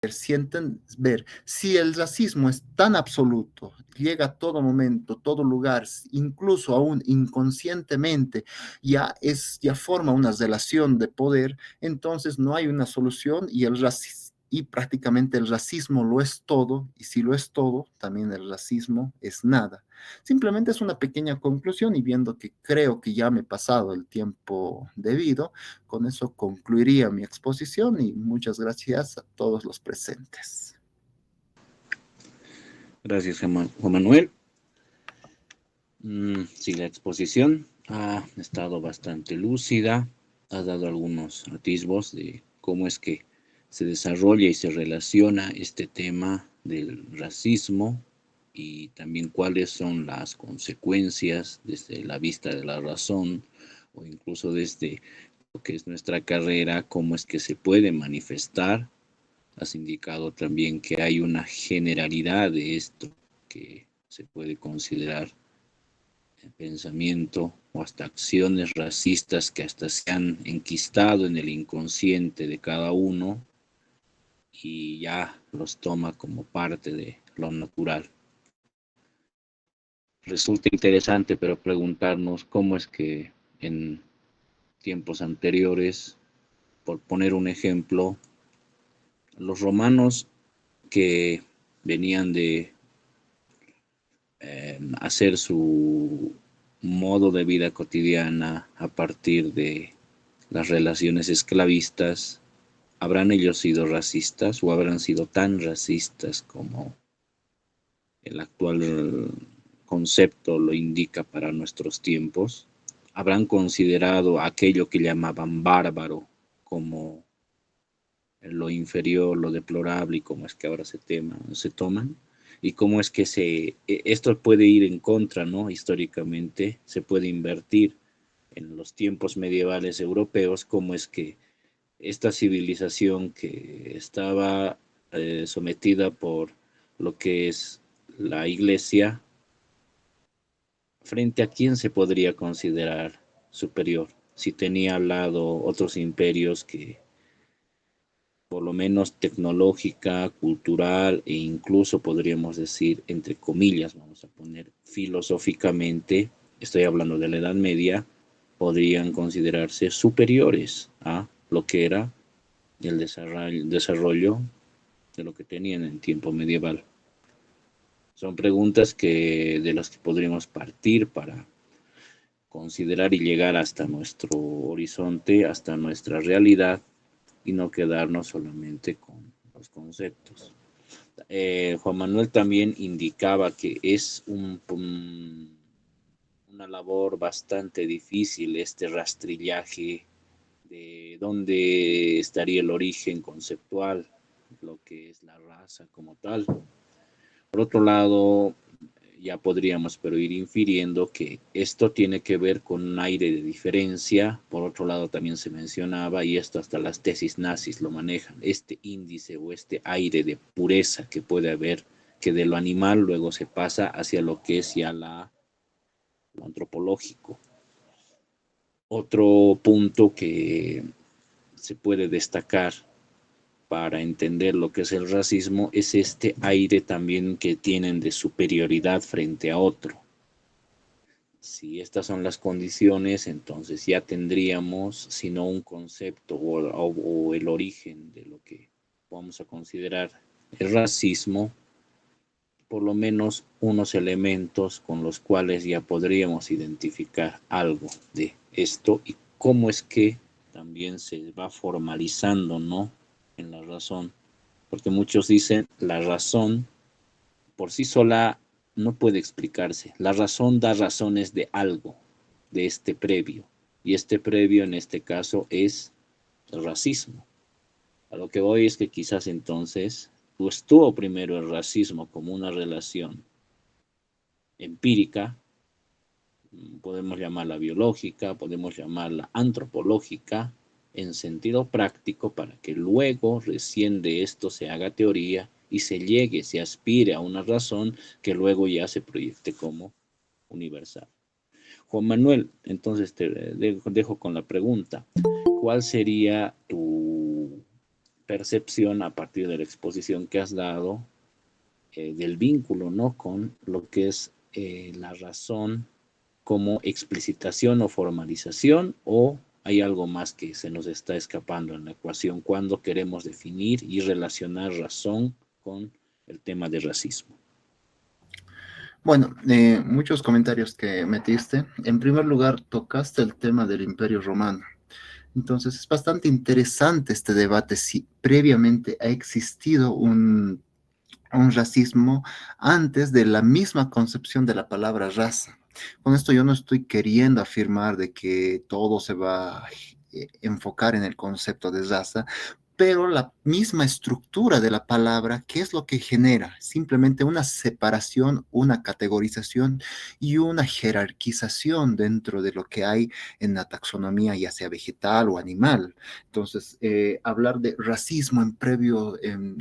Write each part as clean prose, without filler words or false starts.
ver si el racismo es tan absoluto, llega a todo momento, todo lugar, incluso aún inconscientemente, ya forma una relación de poder, entonces no hay una solución y prácticamente el racismo lo es todo, y si lo es todo, también el racismo es nada. Simplemente es una pequeña conclusión y viendo que creo que ya me he pasado el tiempo debido, con eso concluiría mi exposición y muchas gracias a todos los presentes. Gracias, Juan Manuel. Sí, la exposición ha estado bastante lúcida, ha dado algunos atisbos de cómo es que se desarrolla y se relaciona este tema del racismo y también cuáles son las consecuencias desde la vista de la razón o incluso desde lo que es nuestra carrera, cómo es que se puede manifestar. Has indicado también que hay una generalidad de esto que se puede considerar pensamiento o hasta acciones racistas que hasta se han enquistado en el inconsciente de cada uno y ya los toma como parte de lo natural. Resulta interesante, pero preguntarnos cómo es que en tiempos anteriores, por poner un ejemplo, los romanos que venían de hacer su modo de vida cotidiana a partir de las relaciones esclavistas, ¿habrán ellos sido racistas o habrán sido tan racistas como el actual concepto lo indica para nuestros tiempos? ¿Habrán considerado aquello que llamaban bárbaro como lo inferior, lo deplorable y cómo es que ahora se toman? Y cómo es que esto puede ir en contra, ¿no? Históricamente se puede invertir en los tiempos medievales europeos, cómo es que esta civilización que estaba sometida por lo que es la iglesia, frente a quién se podría considerar superior, si tenía al lado otros imperios que por lo menos tecnológica, cultural e incluso podríamos decir, entre comillas, vamos a poner filosóficamente, estoy hablando de la Edad Media, podrían considerarse superiores a lo que era el desarrollo de lo que tenían en tiempo medieval. Son preguntas de las que podríamos partir para considerar y llegar hasta nuestro horizonte, hasta nuestra realidad y no quedarnos solamente con los conceptos. Juan Manuel también indicaba que es una labor bastante difícil este rastrillaje de dónde estaría el origen conceptual, lo que es la raza como tal. Por otro lado, ya podríamos pero ir infiriendo que esto tiene que ver con un aire de diferencia. Por otro lado, también se mencionaba, y esto hasta las tesis nazis lo manejan, este índice o este aire de pureza que puede haber, que de lo animal luego se pasa hacia lo que es ya lo antropológico. Otro punto que se puede destacar para entender lo que es el racismo es este aire también que tienen de superioridad frente a otro. Si estas son las condiciones, entonces ya tendríamos, si no un concepto o el origen de lo que vamos a considerar el racismo, por lo menos unos elementos con los cuales ya podríamos identificar algo de esto y cómo es que también se va formalizando, ¿no?, en la razón. Porque muchos dicen la razón por sí sola no puede explicarse. La razón da razones de algo, de este previo. Y este previo en este caso es el racismo. A lo que voy es que quizás entonces estuvo primero el racismo como una relación empírica, podemos llamarla biológica, podemos llamarla antropológica, en sentido práctico, para que luego recién de esto se haga teoría y se aspire a una razón que luego ya se proyecte como universal. Juan Manuel, entonces te dejo con la pregunta. ¿Cuál sería tu percepción a partir de la exposición que has dado del vínculo, ¿no? Con lo que es la razón como explicitación o formalización, o hay algo más que se nos está escapando en la ecuación cuando queremos definir y relacionar razón con el tema de racismo. Bueno, muchos comentarios que metiste. En primer lugar, tocaste el tema del Imperio Romano. Entonces, es bastante interesante este debate si previamente ha existido un racismo antes de la misma concepción de la palabra raza. Con esto yo no estoy queriendo afirmar de que todo se va a enfocar en el concepto de raza, pero la misma estructura de la palabra, ¿qué es lo que genera? Simplemente una separación, una categorización y una jerarquización dentro de lo que hay en la taxonomía, ya sea vegetal o animal. Entonces, hablar de racismo en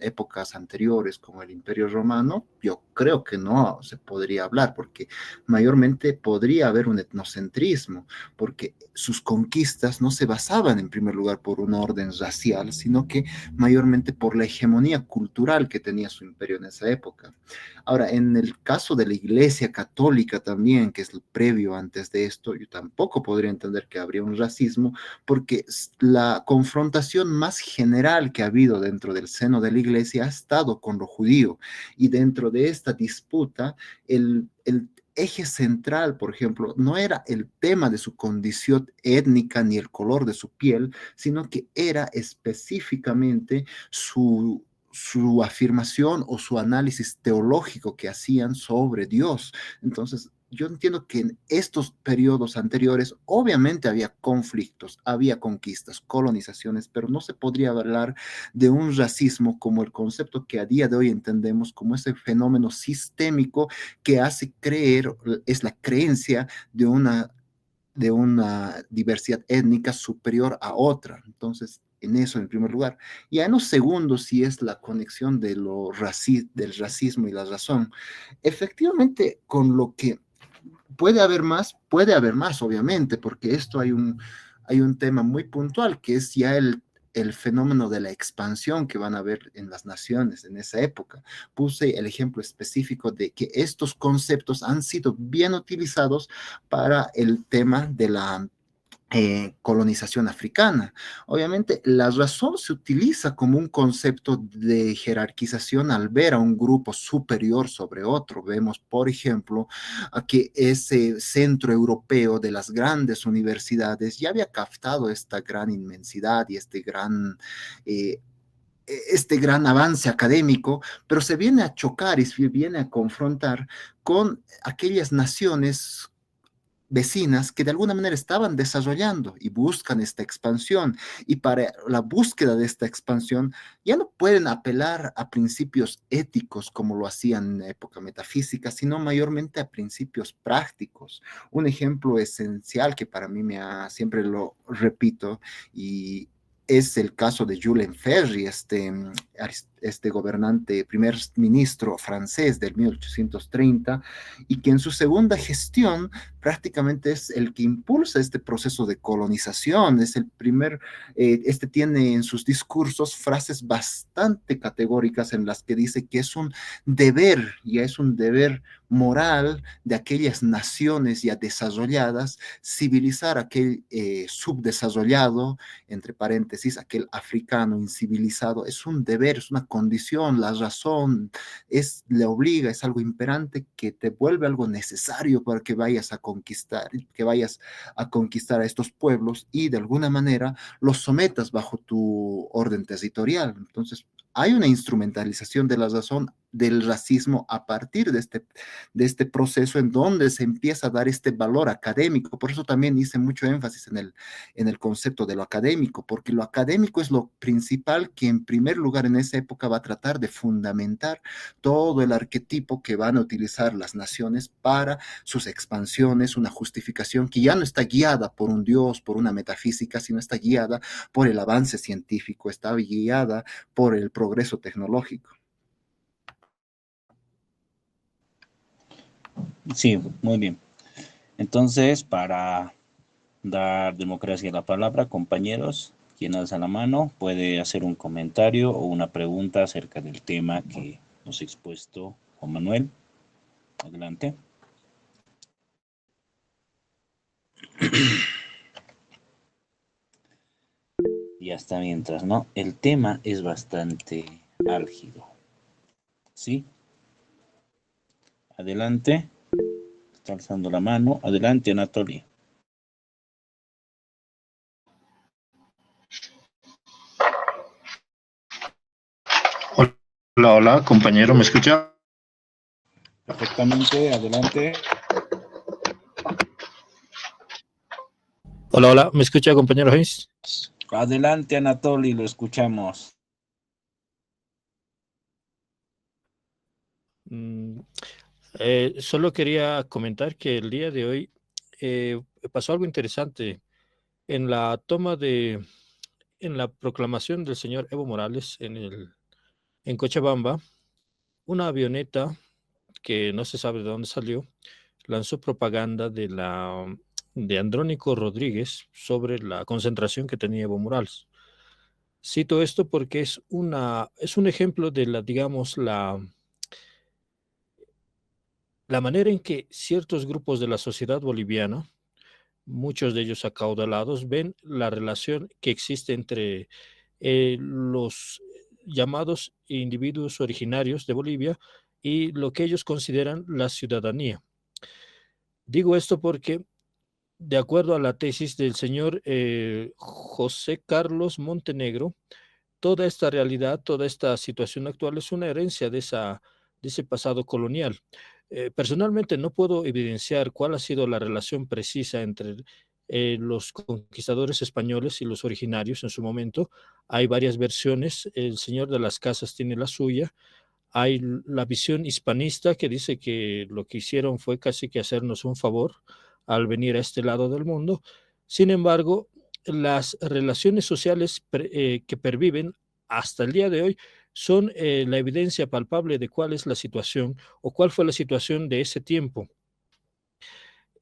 épocas anteriores como el Imperio Romano, yo creo que no se podría hablar, porque mayormente podría haber un etnocentrismo, porque sus conquistas no se basaban en primer lugar por un orden racial, sino que mayormente por la hegemonía cultural que tenía su imperio en esa época. Ahora, en el caso de la Iglesia Católica también, que es el previo antes de esto, yo tampoco podría entender que habría un racismo, porque la confrontación más general que ha habido dentro del seno de la Iglesia ha estado con lo judío, y dentro de esta disputa, el eje central, por ejemplo, no era el tema de su condición étnica ni el color de su piel, sino que era específicamente su afirmación o su análisis teológico que hacían sobre Dios. Entonces, yo entiendo que en estos periodos anteriores obviamente había conflictos, había conquistas, colonizaciones, pero no se podría hablar de un racismo como el concepto que a día de hoy entendemos como ese fenómeno sistémico que hace creer, es la creencia de una diversidad étnica superior a otra. Entonces, en eso en primer lugar. Y en los segundos, si es la conexión de del racismo y la razón. Efectivamente, con lo que puede haber más, obviamente, porque esto hay un tema muy puntual, que es ya el fenómeno de la expansión que van a ver en las naciones en esa época. Puse el ejemplo específico de que estos conceptos han sido bien utilizados para el tema de la colonización africana. Obviamente, la razón se utiliza como un concepto de jerarquización al ver a un grupo superior sobre otro. Vemos, por ejemplo, a que ese centro europeo de las grandes universidades ya había captado esta gran inmensidad y este gran avance académico, pero se viene a chocar y se viene a confrontar con aquellas naciones vecinas que de alguna manera estaban desarrollando y buscan esta expansión. Y para la búsqueda de esta expansión ya no pueden apelar a principios éticos como lo hacían en la época metafísica, sino mayormente a principios prácticos. Un ejemplo esencial que para mí siempre lo repito y es el caso de Jules Ferry, este gobernante, primer ministro francés del 1830, y que en su segunda gestión prácticamente es el que impulsa este proceso de colonización, es el primer, este tiene en sus discursos frases bastante categóricas en las que dice que es un deber, y es un deber moral de aquellas naciones ya desarrolladas, civilizar a aquel subdesarrollado, entre paréntesis, aquel africano incivilizado, es un deber, es una condición, la razón le obliga, es algo imperante que te vuelve algo necesario para que vayas a conquistar a estos pueblos y de alguna manera los sometas bajo tu orden territorial. Entonces, hay una instrumentalización de la razón del racismo a partir de este proceso en donde se empieza a dar este valor académico. Por eso también hice mucho énfasis en el concepto de lo académico, porque lo académico es lo principal que en primer lugar en esa época va a tratar de fundamentar todo el arquetipo que van a utilizar las naciones para sus expansiones, una justificación que ya no está guiada por un Dios, por una metafísica, sino está guiada por el avance científico, está guiada por el progreso tecnológico. Sí, muy bien. Entonces, para dar democracia a la palabra, compañeros, Quien alza la mano puede hacer un comentario o una pregunta acerca del tema que nos ha expuesto Juan Manuel. Adelante. Y hasta mientras, ¿no? El tema es bastante álgido. ¿Sí? Adelante. Está alzando la mano. Adelante, Anatoly. Hola, hola, compañero, ¿me escucha? Perfectamente, adelante. Hola, hola, ¿me escucha, compañero Hayes? Adelante, Anatoly, lo escuchamos. Solo quería comentar que el día de hoy pasó algo interesante en la en la proclamación del señor Evo Morales en Cochabamba. Una avioneta que no se sabe de dónde salió lanzó propaganda de Andrónico Rodríguez sobre la concentración que tenía Evo Morales. Cito esto porque es un ejemplo de digamos, la manera en que ciertos grupos de la sociedad boliviana, muchos de ellos acaudalados, ven la relación que existe entre los llamados individuos originarios de Bolivia y lo que ellos consideran la ciudadanía. Digo esto porque, de acuerdo a la tesis del señor José Carlos Montenegro, toda esta realidad, toda esta situación actual es una herencia de ese pasado colonial. Personalmente no puedo evidenciar cuál ha sido la relación precisa entre los conquistadores españoles y los originarios en su momento. Hay varias versiones, el señor de las casas tiene la suya, hay la visión hispanista que dice que lo que hicieron fue casi que hacernos un favor al venir a este lado del mundo. Sin embargo, las relaciones sociales que perviven hasta el día de hoy son la evidencia palpable de cuál es la situación o cuál fue la situación de ese tiempo.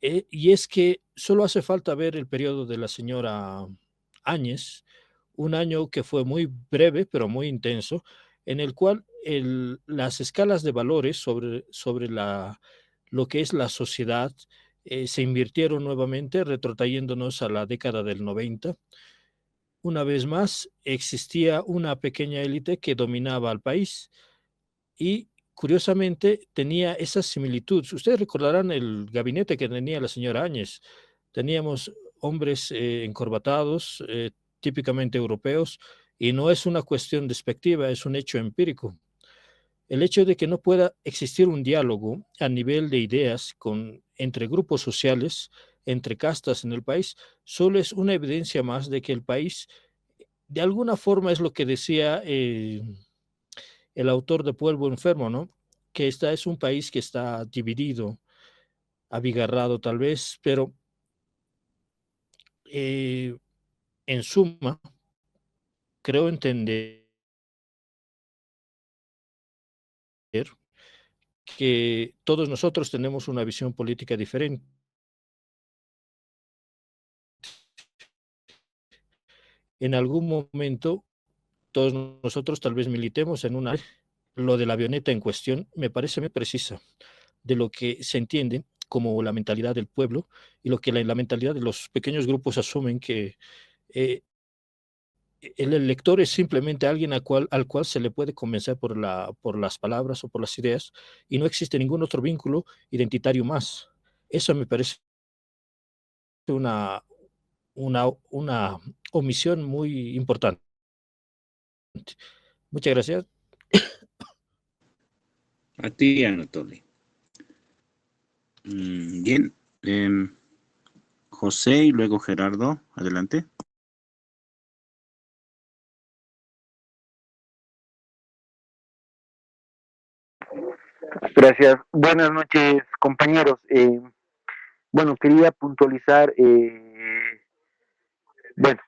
Y es que solo hace falta ver el periodo de la señora Áñez, un año que fue muy breve, pero muy intenso, en el cual las escalas de valores sobre lo que es la sociedad se invirtieron nuevamente, retrotrayéndonos a la década del 90. Una vez más, existía una pequeña élite que dominaba al país y curiosamente tenía esa similitud. Ustedes recordarán el gabinete que tenía la señora Áñez. Teníamos hombres encorbatados, típicamente europeos, y no es una cuestión despectiva, es un hecho empírico. El hecho de que no pueda existir un diálogo a nivel de ideas entre grupos sociales, entre castas en el país, solo es una evidencia más de que el país, de alguna forma, es lo que decía el autor de Pueblo Enfermo, ¿no? Que esta es un país que está dividido, abigarrado tal vez, pero eh, en suma, creo entender que todos nosotros tenemos una visión política diferente. En algún momento, todos nosotros tal vez militemos en una... Lo de la avioneta en cuestión me parece muy precisa de lo que se entiende como la mentalidad del pueblo y lo que la mentalidad de los pequeños grupos asumen que eh, el elector es simplemente alguien al cual se le puede convencer por las palabras o por las ideas y no existe ningún otro vínculo identitario más. Eso me parece una, una omisión muy importante. Muchas gracias. A ti, Anatoly. Bien. José y luego Gerardo. Adelante. Gracias. Buenas noches, compañeros. Bueno, quería puntualizar, bueno,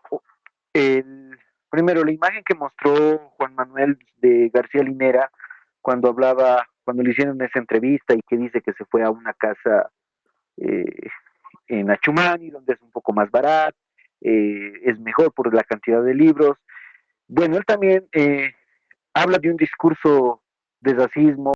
el, primero la imagen que mostró Juan Manuel de García Linera cuando le hicieron esa entrevista y que dice que se fue a una casa eh, en Achumani, donde es un poco más barato, es mejor por la cantidad de libros. Bueno, él también habla de un discurso de racismo